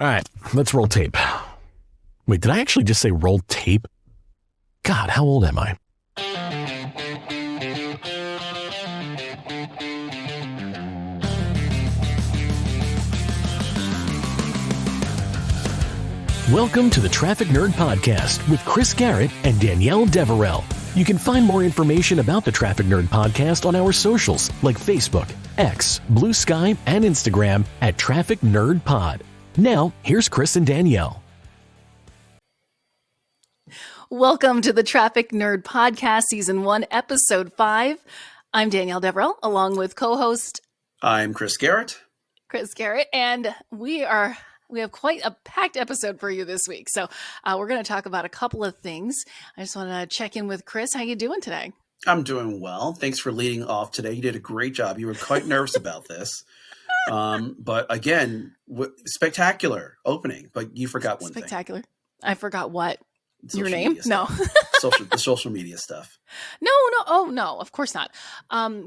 All right, let's roll tape. Wait, did I actually just say roll tape? God, how old am I? Welcome to the Traffic Nerd Podcast with Chris Garrett and Danielle Deverell. You can find more information about the Traffic Nerd Podcast on our socials like Facebook, X, Blue Sky, and Instagram at Traffic Nerd Pod. Now, here's Chris and Danielle. Welcome to the Traffic Nerd Podcast, Season 1, Episode 5. I'm Danielle Deverell, along with co-host... I'm Chris Garrett. And we have quite a packed episode for you this week. So we're going to talk about a couple of things. I just want to check in with Chris. How you doing today? I'm doing well. Thanks for leading off today. You did a great job. You were quite nervous about this. But again, spectacular opening. But you forgot one thing. Spectacular. I forgot what? Social Your name? No. The social media stuff. No. Oh, no, of course not.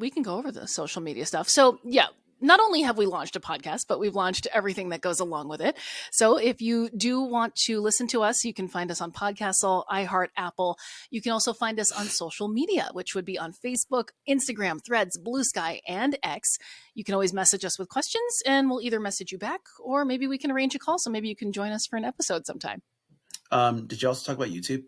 We can go over the social media stuff. So, yeah. Not only have we launched a podcast, but we've launched everything that goes along with it. So if you do want to listen to us, you can find us on Podcastle, iHeart, Apple. You can also find us on social media, which would be on Facebook, Instagram, Threads, Blue Sky, and X. You can always message us with questions, and we'll either message you back, or maybe we can arrange a call, so maybe you can join us for an episode sometime. Did you also talk about YouTube?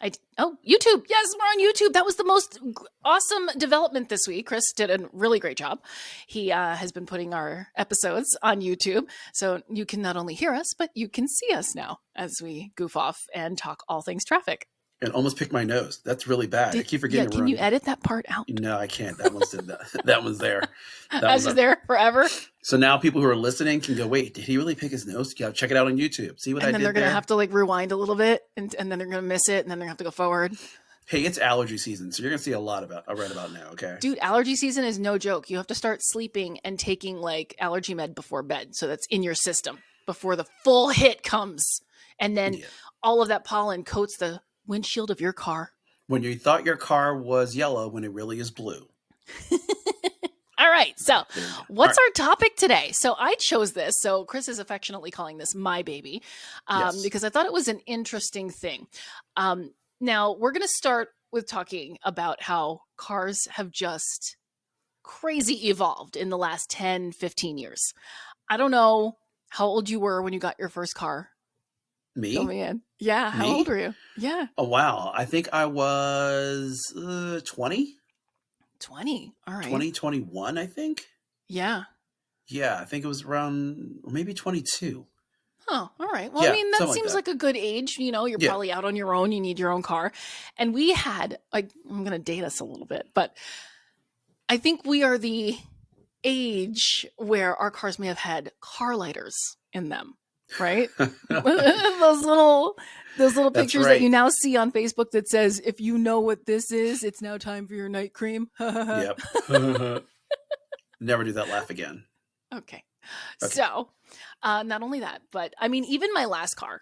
YouTube. Yes, we're on YouTube. That was the most awesome development this week. Chris did a really great job. He has been putting our episodes on YouTube. So you can not only hear us, but you can see us now as we goof off and talk all things traffic. And almost picked my nose. That's really bad. I keep forgetting. Yeah, can you edit that part out? No, I can't. That one's that one's there. That's just there forever. So now people who are listening can go, wait, did he really pick his nose? You gotta check it out on YouTube. See what I did there? And then they're going to have to rewind a little bit, and then they're going to miss it, and then they're going to have to go forward. Hey, it's allergy season, so you're going to see a lot right about now, okay? Dude, allergy season is no joke. You have to start sleeping and taking allergy med before bed, so that's in your system before the full hit comes. And then all of that pollen coats the windshield of your car. When you thought your car was yellow when it really is blue. All right. So what's our topic today? So I chose this. So Chris is affectionately calling this my baby because I thought it was an interesting thing. Now we're going to start with talking about how cars have just crazy evolved in the last 10, 15 years. I don't know how old you were when you got your first car. Me? Fill me in. Yeah. How old were you? Yeah. Oh, wow. I think I was 20. 20. All right. 2021, I think. Yeah. Yeah. I think it was around maybe 22. Oh, all right. Well, yeah, I mean, that seems like a good age. You know, you're probably out on your own. You need your own car. And we had, I'm going to date us a little bit, but I think we are the age where our cars may have had car lighters in them. Right? those little pictures that you now see on Facebook that says, if you know what this is, it's now time for your night cream. Yep. Never do that laugh again. Okay. So not only that, but I mean, even my last car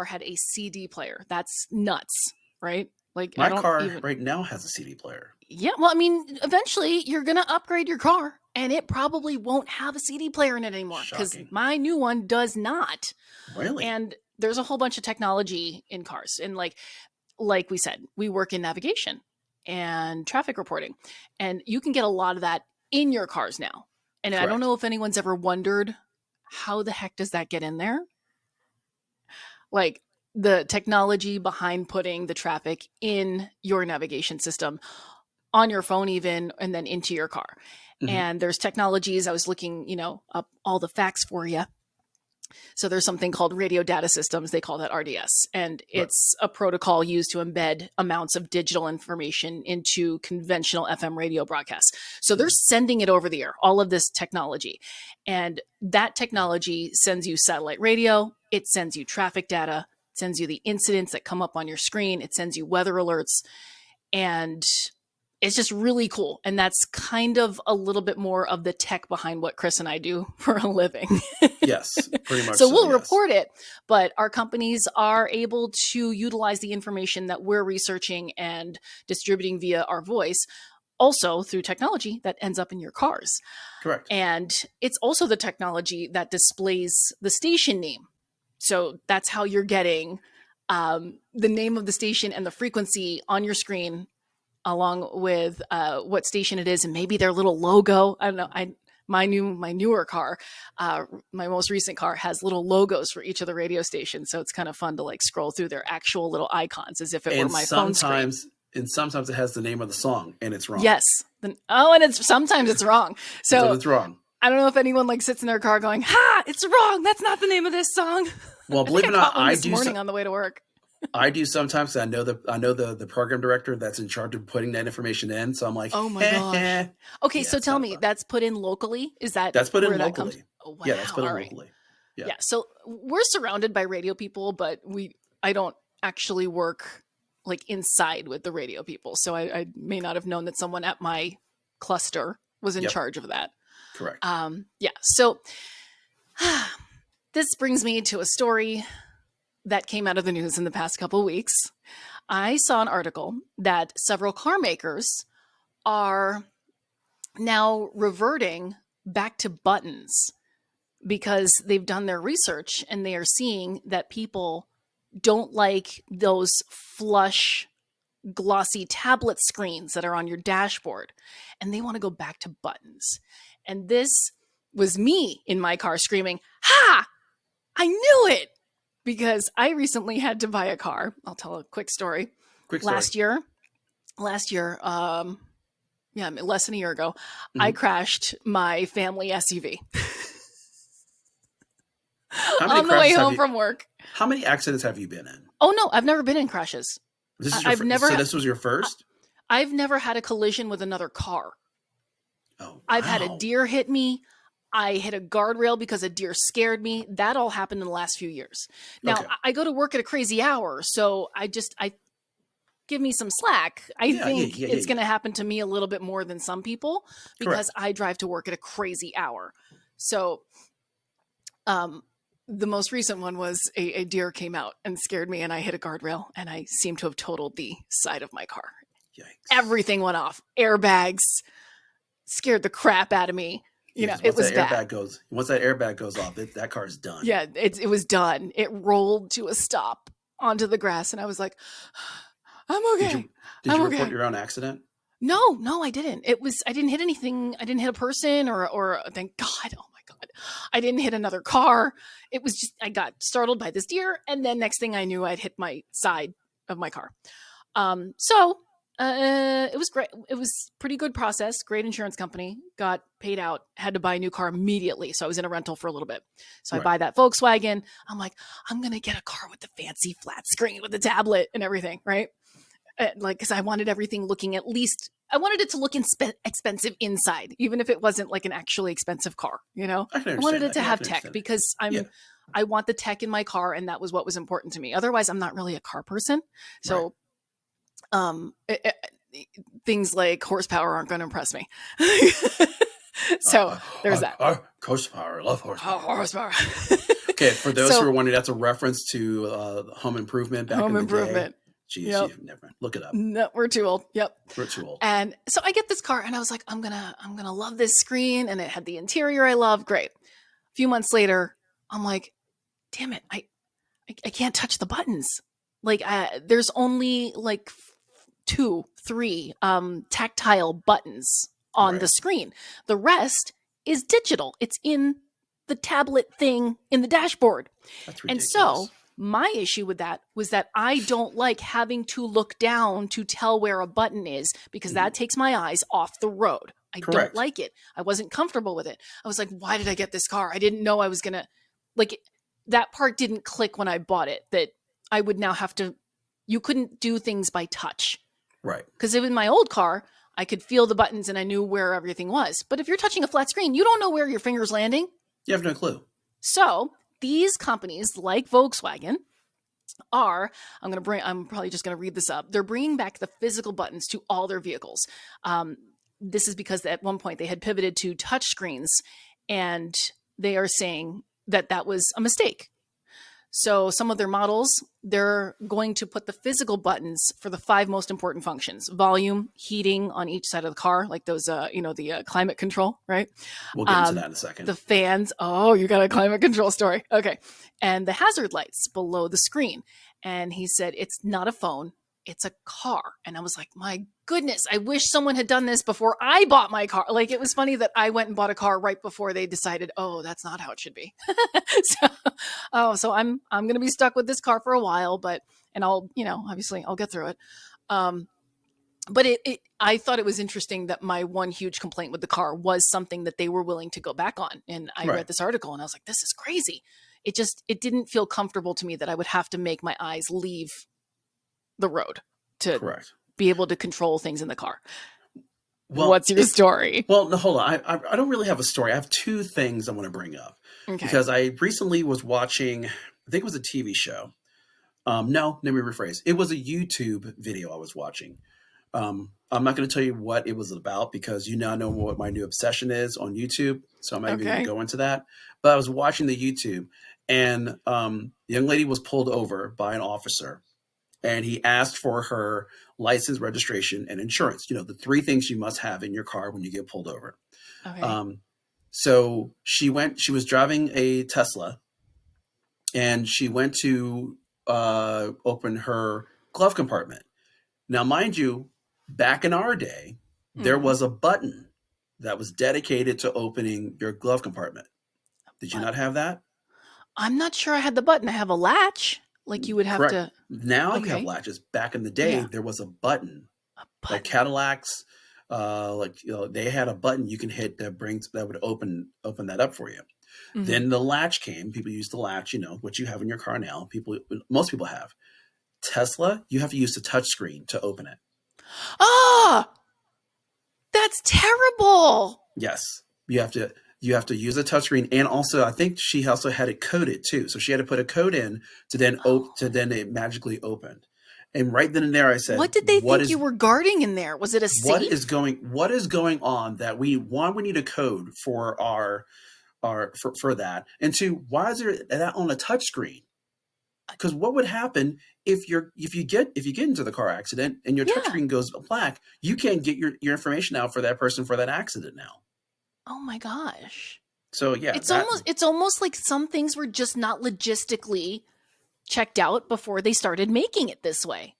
had a CD player. That's nuts, right? Like my car right now has a CD player. Yeah. Well, I mean, eventually you're going to upgrade your car and it probably won't have a CD player in it anymore because my new one does not. Really? And there's a whole bunch of technology in cars. And like we said, we work in navigation and traffic reporting, and you can get a lot of that in your cars now. And correct. I don't know if anyone's ever wondered, how the heck does that get in there? Like the technology behind putting the traffic in your navigation system on your phone even, and then into your car. Mm-hmm. And there's technologies. I was looking, up all the facts for you. So there's something called radio data systems. They call that RDS. And it's a protocol used to embed amounts of digital information into conventional FM radio broadcasts. So they're sending it over the air, all of this technology. And that technology sends you satellite radio. It sends you traffic data. It sends you the incidents that come up on your screen. It sends you weather alerts. And it's just really cool. And that's kind of a little bit more of the tech behind what Chris and I do for a living. Yes, pretty much. So we'll report it, but our companies are able to utilize the information that we're researching and distributing via our voice, also through technology that ends up in your cars. Correct. And it's also the technology that displays the station name So that's how you're getting the name of the station and the frequency on your screen, along with what station it is, and maybe their little logo. I don't know. My newer car, my most recent car, has little logos for each of the radio stations. So it's kind of fun to like scroll through their actual little icons as if it were my phone screen. And sometimes it has the name of the song and it's wrong. Yes. And sometimes it's wrong. So it's wrong. I don't know if anyone like sits in their car going, "Ha, it's wrong. That's not the name of this song." Well, believe it or not, I do morning on the way to work. I do sometimes. I know the program director that's in charge of putting that information in. So I'm like, oh my gosh. Okay, so tell me, that's put in locally? That's put in where locally? That comes? Oh, wow. Yeah, that's put in right. locally. Yeah. So we're surrounded by radio people, but I don't actually work like inside with the radio people. So I may not have known that someone at my cluster was in charge of that. Correct. Yeah. So this brings me to a story that came out of the news in the past couple of weeks. I saw an article that several car makers are now reverting back to buttons because they've done their research and they are seeing that people don't like those flush, glossy tablet screens that are on your dashboard, and they want to go back to buttons. And this was me in my car screaming, "Ha! I knew it!" Because I recently had to buy a car. I'll tell a quick story. Last year, less than a year ago, I crashed my family SUV on the way home from work. How many accidents have you been in? Oh no, I've never been in crashes. This was your first? I've never had a collision with another car. Oh, wow. I've had a deer hit me. I hit a guardrail because a deer scared me. That all happened in the last few years. Now, I go to work at a crazy hour, so I give me some slack. I think it's going to happen to me a little bit more than some people because I drive to work at a crazy hour. So the most recent one was a deer came out and scared me, and I hit a guardrail, and I seem to have totaled the side of my car. Yikes. Everything went off. Airbags scared the crap out of me. It was bad. Once that airbag goes off, that car is done. Yeah, it was done. It rolled to a stop onto the grass, and I was like, "I'm okay." Did you report your own accident? No, I didn't. I didn't hit anything. I didn't hit a person, or thank God. Oh my God, I didn't hit another car. It was just I got startled by this deer, and then next thing I knew, I'd hit my side of my car. It was great. It was pretty good process. Great insurance company. Got paid out. Had to buy a new car immediately. So I was in a rental for a little bit. So I buy that Volkswagen. I'm like, I'm going to get a car with the fancy flat screen with the tablet and everything. Right. Cause I wanted everything looking I wanted it to look expensive inside, even if it wasn't like an actually expensive car, I wanted it to have tech because I want the tech in my car. And that was what was important to me. Otherwise I'm not really a car person. So things like horsepower aren't going to impress me. So there's that. Horsepower, love horsepower. Horsepower. Okay, for those who are wondering, that's a reference to Home Improvement back in the day. Jeez, never look it up. No, we're too old. Yep, we're too old. And so I get this car, and I was like, I'm gonna love this screen, and it had the interior I love. Great. A few months later, I'm like, damn it, I can't touch the buttons. Like, there's only like 2-3 tactile buttons on the screen. The rest is digital. It's in the tablet thing in the dashboard. That's ridiculous. And so my issue with that was that I don't like having to look down to tell where a button is because that takes my eyes off the road. I don't like it. I wasn't comfortable with it. I was like, why did I get this car? I didn't know I was going to that part didn't click when I bought it, that I would now have to, you couldn't do things by touch. Right. Because in my old car, I could feel the buttons and I knew where everything was. But if you're touching a flat screen, you don't know where your finger's landing. You have no clue. So these companies like Volkswagen are, I'm probably just going to read this up. They're bringing back the physical buttons to all their vehicles. This is because at one point they had pivoted to touch screens, and they are saying that was a mistake. So some of their models, they're going to put the physical buttons for the 5 most important functions: volume, heating on each side of the car, like those, the climate control, right? We'll get into that in a second. The fans. Oh, you got a climate control story. Okay. And the hazard lights below the screen. And he said, it's not a phone, it's a car. And I was like, my goodness, I wish someone had done this before I bought my car. Like, it was funny that I went and bought a car right before they decided, oh, that's not how it should be. So I'm going to be stuck with this car for a while, and I'll, obviously I'll get through it. But I thought it was interesting that my one huge complaint with the car was something that they were willing to go back on. And I read this article and I was like, this is crazy. It didn't feel comfortable to me that I would have to make my eyes leave the road to be able to control things in the car. Well, what's your story? Well, no, hold on. I don't really have a story. I have 2 things I want to bring up. Okay. Because I recently was watching, I think it was a TV show. No, let me rephrase. It was a YouTube video I was watching. I'm not going to tell you what it was about because you now know what my new obsession is on YouTube. So I'm not even going to go into that. But I was watching the YouTube, and the young lady was pulled over by an officer. And he asked for her license, registration, and insurance. The 3 things you must have in your car when you get pulled over. Okay. So she was driving a Tesla, and she went to open her glove compartment. Now, mind you, back in our day, there was a button that was dedicated to opening your glove compartment. Did you not have that? I'm not sure I had the button. I have a latch. Like you would have to. Now you have latches. Back in the day, there was a button. Like Cadillacs, they had a button you can hit that would open that up for you. Mm-hmm. Then the latch came. People used the latch, what you have in your car now. Most people have. Tesla, you have to use the touch screen to open it. Ah, that's terrible. Yes, you have to use a touchscreen, and also I think she also had it coded too. So she had to put a code in to then it magically opened. And right then and there, I said, "What did they think you were guarding in there? Was it a safe? What is going on that we need a code for for that, and 2, why is there that on a touchscreen? Because what would happen if you get into the car accident and your touchscreen goes black, you can't get your information out for that person for that accident now. Oh my gosh. So yeah, it's almost like some things were just not logistically checked out before they started making it this way.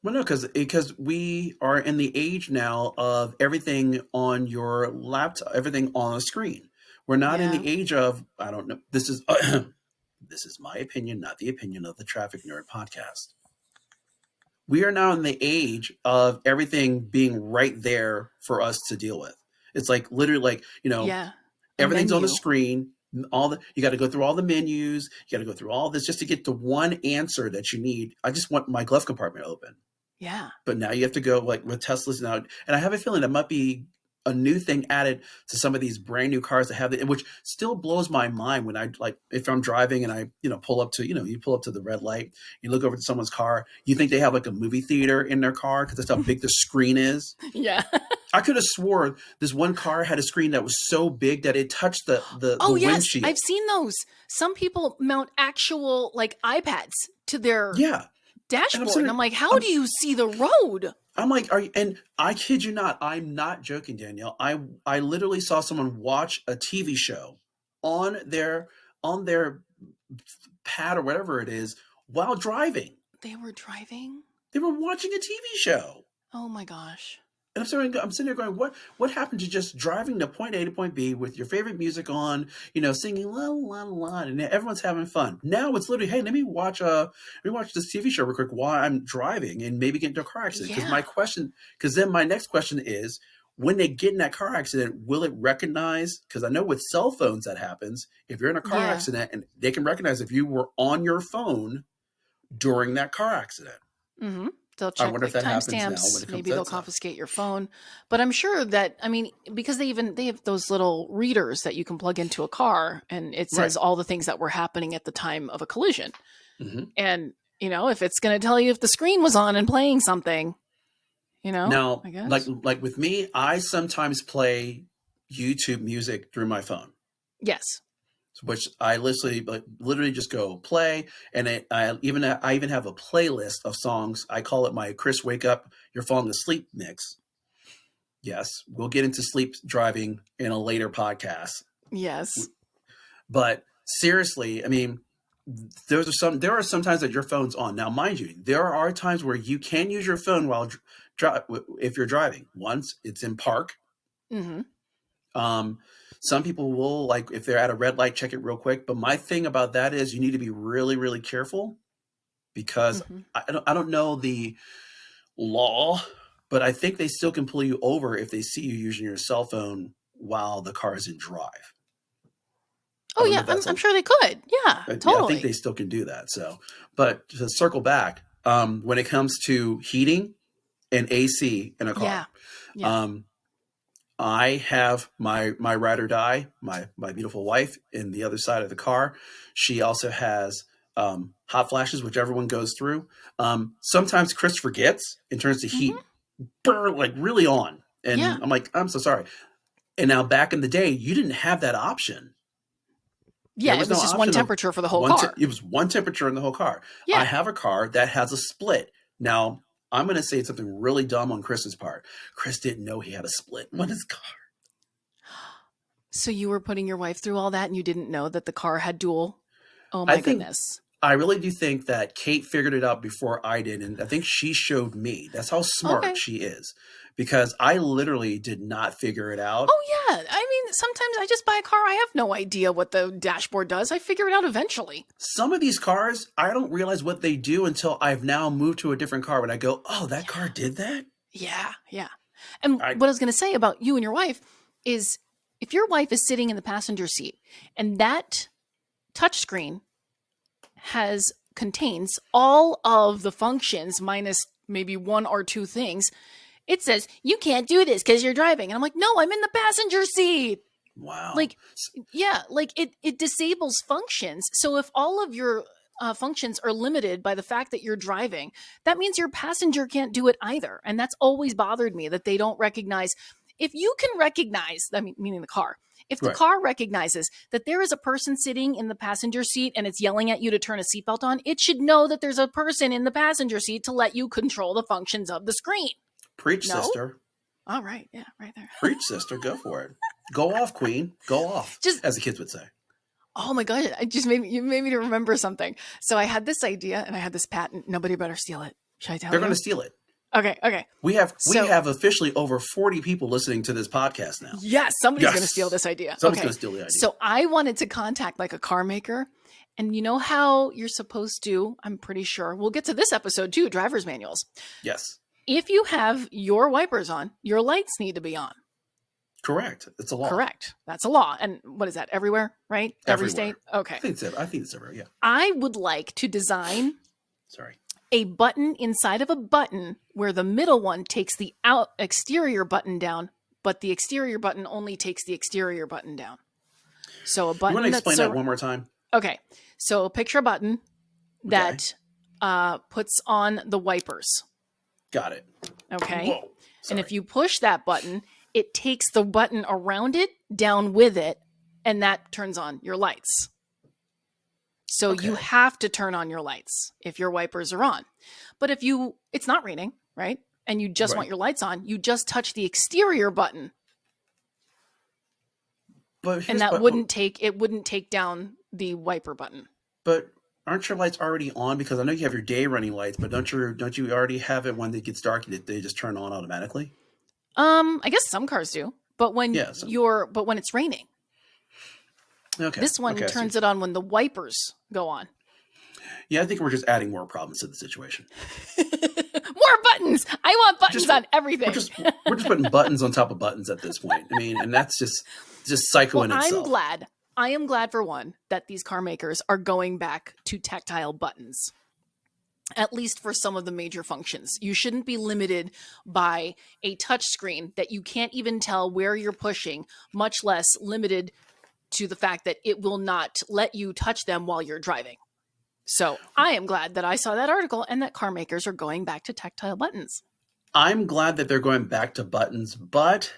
Well, no, because we are in the age now of everything on your laptop, everything on a screen. We're not in the age of, I don't know, this is this is my opinion, not the opinion of the Traffic Nerd podcast. We are now in the age of everything being right there for us to deal with. It's like literally everything's on the screen. You got to go through all the menus. You got to go through all this just to get the one answer that you need. I just want my glove compartment open. Yeah. But now you have to go like with Teslas now. And I have a feeling that might be a new thing added to some of these brand new cars that have it, which still blows my mind when if I'm driving and I, pull up to, you pull up to the red light, you look over to someone's car, you think they have like a movie theater in their car because that's how big the screen is. Yeah. I could have swore this one car had a screen that was so big that it touched the windshield. I've seen those. Some people mount actual like iPads to their dashboard. And I'm like, how do you see the road? I'm like, and I kid you not, I'm not joking, Danielle. I literally saw someone watch a TV show on their pad or whatever it is while driving. They were driving? They were watching a TV show. Oh my gosh. And I'm sitting there going, what happened to just driving to point A to point B with your favorite music on, singing la la la, and everyone's having fun. Now it's literally, hey, let me watch this TV show real quick while I'm driving and maybe get into a car accident. Because then my next question is, when they get in that car accident, will it recognize? Because I know with cell phones that happens. If you're in a car accident, and they can recognize if you were on your phone during that car accident. Mm-hmm. They'll check timestamps. Maybe they'll confiscate your phone. But I'm sure that, because they have those little readers that you can plug into a car, and it says all the things that were happening at the time of a collision. Mm-hmm. And, if it's going to tell you if the screen was on and playing something, Now, I guess. like with me, I sometimes play YouTube music through my phone. Yes. which I literally just go play, and I even have a playlist of songs. I call it my Chris Wake Up, You're Falling Asleep mix. Yes, we'll get into sleep driving in a later podcast. Yes, but seriously, I mean, there are some times that your phone's on. Now, mind you, there are times where you can use your phone while if you're driving. Once it's in park. Mm-hmm. Some people will, like, if they're at a red light, check it real quick. But my thing about that is you need to be really, really careful, because I don't know the law, but I think they still can pull you over if they see you using your cell phone while the car is in drive. Oh yeah, I'm sure they could. Yeah, totally. Yeah, I think they still can do that. So, but to circle back, when it comes to heating and AC in a car, I have my ride or die, my beautiful wife, in the other side of the car. She also has hot flashes, which everyone goes through. Sometimes Chris forgets and turns the heat burn like really on, and I'm like, I'm so sorry. And now, back in the day, you didn't have that option. Yeah, it was just one temperature for the whole car. It was one temperature in the whole car. Yeah. I have a car that has a split. Now, I'm going to say something really dumb on Chris's part. Chris didn't know he had a split on his car. So you were putting your wife through all that and you didn't know that the car had dual? Oh my goodness. I really do think that Kate figured it out before I did. And I think she showed me. That's how smart she is. Because I literally did not figure it out. Oh, yeah. I mean, sometimes I just buy a car. I have no idea what the dashboard does. I figure it out eventually. Some of these cars, I don't realize what they do until I've now moved to a different car. When I go, oh, that car did that? Yeah, yeah. And what I was going to say about you and your wife is, if your wife is sitting in the passenger seat and that touchscreen contains all of the functions minus maybe one or two things, it says, you can't do this because you're driving. And I'm like, no, I'm in the passenger seat. Wow. Like, yeah, like it disables functions. So if all of your functions are limited by the fact that you're driving, that means your passenger can't do it either. And that's always bothered me, that they don't recognize. If you can recognize, I mean, meaning the car, if the car recognizes that there is a person sitting in the passenger seat and it's yelling at you to turn a seatbelt on, it should know that there's a person in the passenger seat to let you control the functions of the screen. Preach, sister. All right. Yeah, right there. Preach, sister. Go for it. Go off, queen. Go off, as the kids would say. Oh my gosh. You made me to remember something. So I had this idea and I had this patent. Nobody better steal it. Should I tell you? They're going to steal it. Okay. We have officially over 40 people listening to this podcast now. Yes, somebody's going to steal this idea. Somebody's going to steal the idea. So I wanted to contact like a car maker. And you know how you're supposed to, I'm pretty sure, we'll get to this episode too, driver's manuals. Yes. If you have your wipers on, your lights need to be on. Correct. It's a law. Correct. That's a law. And what is that? Everywhere, right? Every state? Okay. I think it's everywhere, yeah. I would like to design a button inside of a button where the middle one takes the exterior button down, but the exterior button only takes the exterior button down. So a button. You want to explain that one more time? Okay. So picture a button that puts on the wipers. Got it. Okay. Whoa. And if you push that button, it takes the button around it, down with it, and that turns on your lights. So you have to turn on your lights if your wipers are on. But if it's not raining, right? And you just want your lights on, you just touch the exterior button. And that wouldn't take down the wiper button. But aren't your lights already on? Because I know you have your day running lights, but don't you already have it when it gets dark? They just turn on automatically. I guess some cars do, but when when it's raining, this one turns it on when the wipers go on. Yeah, I think we're just adding more problems to the situation. More buttons. I want buttons on everything. We're just putting buttons on top of buttons at this point. I mean, and that's just psycho in itself. I am glad for one that these car makers are going back to tactile buttons, at least for some of the major functions. You shouldn't be limited by a touch screen that you can't even tell where you're pushing, much less limited to the fact that it will not let you touch them while you're driving. So I am glad that I saw that article and that car makers are going back to tactile buttons. I'm glad that they're going back to buttons, but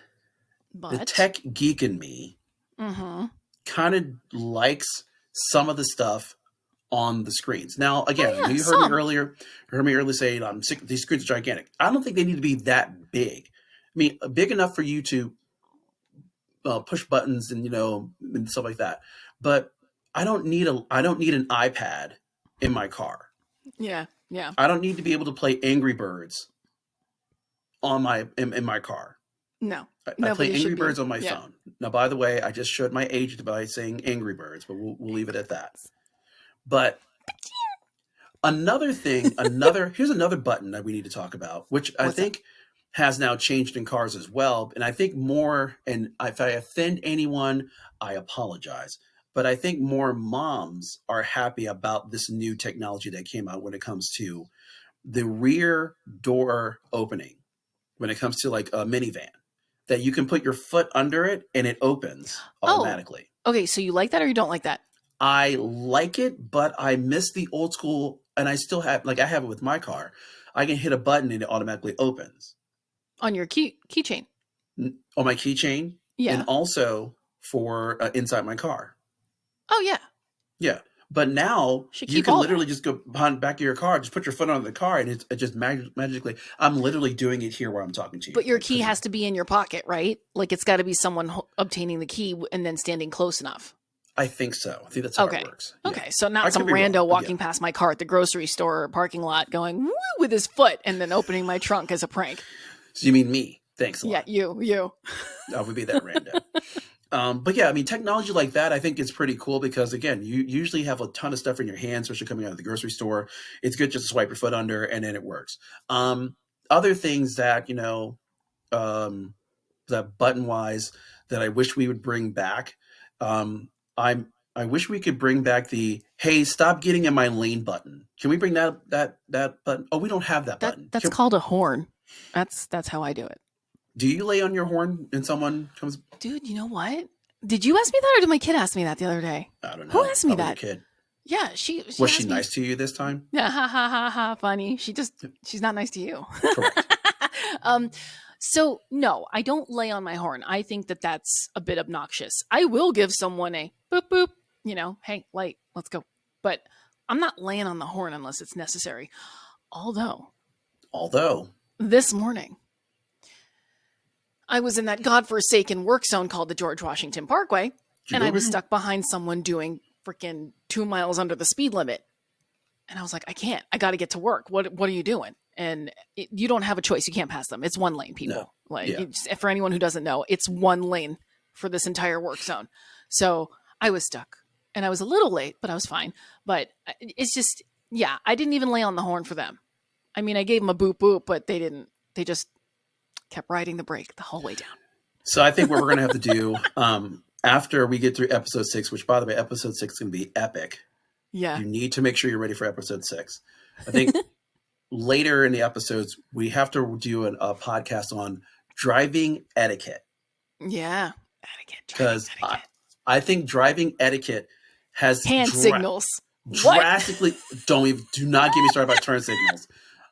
the tech geek in me kind of likes some of the stuff on the screens. Now, again, Oh, yeah, you heard me earlier. Say these screens are gigantic. I don't think they need to be that big. I mean, big enough for you to push buttons and and stuff like that. But I don't need an iPad in my car. Yeah. I don't need to be able to play Angry Birds on in my car. No. I play Angry Birds on my phone. Now, by the way, I just showed my age by saying Angry Birds, but we'll leave it at that. But here's another button that we need to talk about, which I think has now changed in cars as well. And I think more, and if I offend anyone, I apologize. But I think more moms are happy about this new technology that came out when it comes to the rear door opening, when it comes to like a minivan, that you can put your foot under it and it opens automatically. Oh, okay. So you like that or you don't like that? I like it, but I miss the old school, and I still have, I have it with my car. I can hit a button and it automatically opens. On your keychain? On my keychain? Yeah. And also for inside my car. Oh, yeah. Yeah. But now you can literally just go behind the back of your car, just put your foot on the car, and it just magically, I'm literally doing it here where I'm talking to you. But your key has to be in your pocket, right? Like it's got to be someone obtaining the key and then standing close enough. I think so. I think that's how it works. Yeah. Okay. So not some rando walking past my car at the grocery store or parking lot going woo with his foot and then opening my trunk as a prank. So you mean me? Thanks a lot. Yeah, you. I would be that rando. But yeah, I mean, technology like that, I think is pretty cool because, again, you usually have a ton of stuff in your hands, especially coming out of the grocery store. It's good just to swipe your foot under and then it works. Other things that, that button wise that I wish we would bring back. I wish we could bring back the, hey, stop getting in my lane button. Can we bring that button? Oh, we don't have that button. That's called a horn. That's how I do it. Do you lay on your horn and someone comes? Dude, you know what? Did you ask me that or did my kid ask me that the other day? I don't know. Who asked me Probably that? your kid. Yeah, she was she nice to you this time? Yeah, ha, funny. She's not nice to you. Correct. So no, I don't lay on my horn. I think that that's a bit obnoxious. I will give someone a boop, boop, hey, light, let's go. But I'm not laying on the horn unless it's necessary. Although this morning, I was in that godforsaken work zone called the George Washington Parkway, and I was stuck behind someone doing freaking 2 miles under the speed limit. And I was like, I got to get to work. What are you doing? And you don't have a choice. You can't pass them. It's one lane, people. No. For anyone who doesn't know, it's one lane for this entire work zone. So I was stuck and I was a little late, but I was fine. But it's just, I didn't even lay on the horn for them. I mean, I gave them a boop boop, but they didn't. They just kept riding the brake the whole way down. So I think what we're going to have to do after we get through episode 6, which by the way, episode 6 is going to be epic. Yeah. You need to make sure you're ready for episode 6. I think later in the episodes, we have to do a podcast on driving etiquette. Yeah. Etiquette. Because I think driving etiquette has hand signals. Drastically. Do not get me started about turn signals.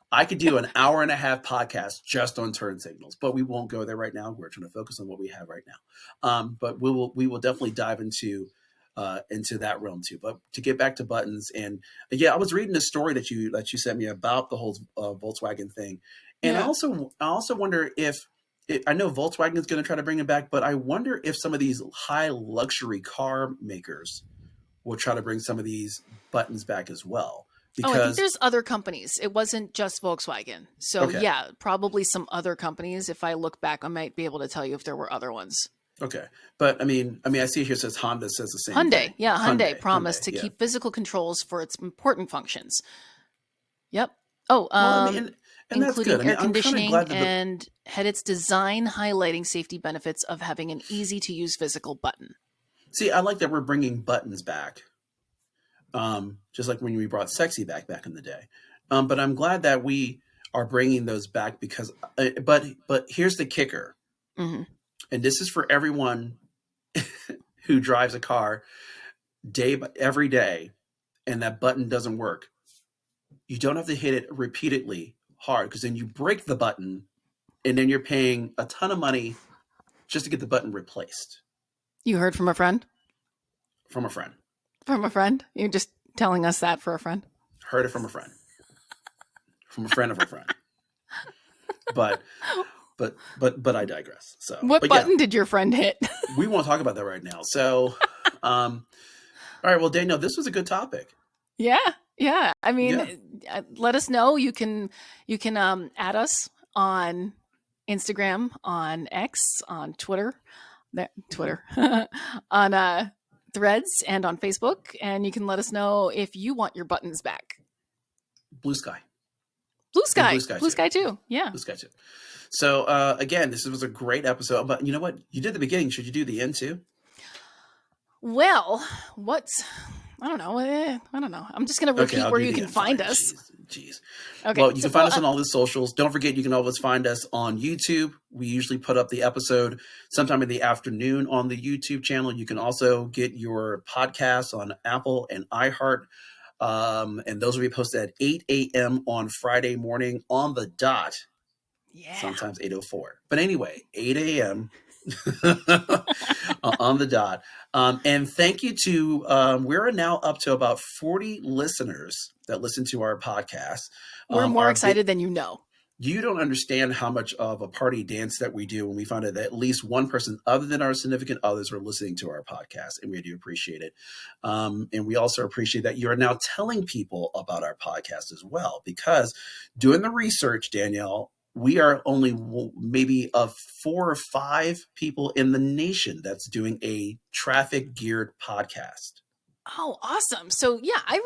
I could do an hour and a half podcast just on turn signals, but we won't go there right now. We're trying to focus on what we have right now. But we will definitely dive into that realm too. But to get back to buttons, and I was reading a story that you sent me about the whole Volkswagen thing, and I also wonder if I know Volkswagen is going to try to bring it back, but I wonder if some of these high luxury car makers will try to bring some of these buttons back as well. Because, I think there's other companies. It wasn't just Volkswagen. So probably some other companies. If I look back, I might be able to tell you if there were other ones. Okay. But I mean, I see here it says Honda says the same Hyundai. thing. Yeah. Hyundai promised to keep physical controls for its important functions. Yep. Oh, and including air conditioning and had its design highlighting safety benefits of having an easy to use physical button. See, I like that we're bringing buttons back. Just like when we brought sexy back in the day. But I'm glad that we are bringing those back because, but here's the kicker. Mm-hmm. And this is for everyone who drives a car every day and that button doesn't work. You don't have to hit it repeatedly hard because then you break the button and then you're paying a ton of money just to get the button replaced. You heard from a friend? From a friend. From a friend? You're just telling us that for a friend? Heard it from a friend. From a friend of a friend. But I digress. So what button did your friend hit? We won't talk about that right now. So, all right. Well, Danielle, this was a good topic. Yeah. I mean, let us know. You can add us on Instagram, on X, on Twitter, on Threads, and on Facebook. And you can let us know if you want your buttons back. Blue Sky. Blue Sky too. Yeah. Blue Sky too. So again, this was a great episode. But you know what? You did the beginning. Should you do the end too? Well, I don't know. I'm just going to repeat where you can find us. Jeez. Okay. Well, you can find us on all the socials. Don't forget, you can always find us on YouTube. We usually put up the episode sometime in the afternoon on the YouTube channel. You can also get your podcasts on Apple and iHeart. And those will be posted at 8 a.m. on Friday morning on the dot. Yeah. Sometimes 8:04. But anyway, 8 a.m. on the dot. And thank you to, we're now up to about 40 listeners that listen to our podcast. We're more excited than you know. You don't understand how much of a party dance that we do when we find out that at least one person other than our significant others are listening to our podcast, and we do appreciate it. And we also appreciate that you are now telling people about our podcast as well, because doing the research, Danielle, we are only maybe of 4 or 5 people in the nation that's doing a traffic geared podcast. Oh, awesome. So yeah, I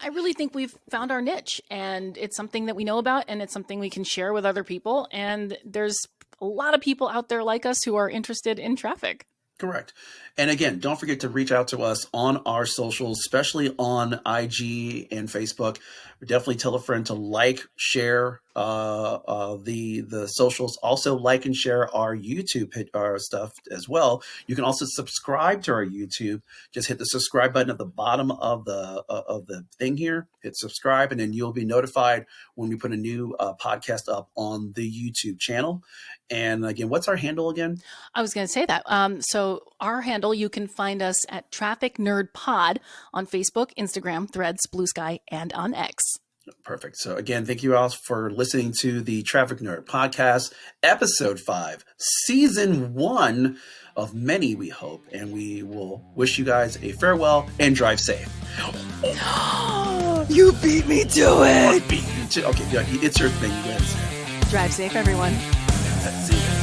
really think we've found our niche, and it's something that we know about, and it's something we can share with other people. And there's a lot of people out there like us who are interested in traffic. Correct. And again, don't forget to reach out to us on our socials, especially on IG and Facebook. Definitely tell a friend to like, share the socials. Also like and share our YouTube stuff as well. You can also subscribe to our YouTube. Just hit the subscribe button at the bottom of the thing here. Hit subscribe, and then you'll be notified when we put a new podcast up on the YouTube channel. And again, what's our handle again? I was going to say that. So our handle, you can find us at Traffic Nerd Pod on Facebook, Instagram, Threads, Blue Sky, and on X. Perfect. So again, thank you all for listening to the Traffic Nerd Podcast, Episode 5, Season 1 of many, we hope. And we will wish you guys a farewell and drive safe. You beat me to it. Okay, it's your thing. You guys. Drive safe, everyone. See you.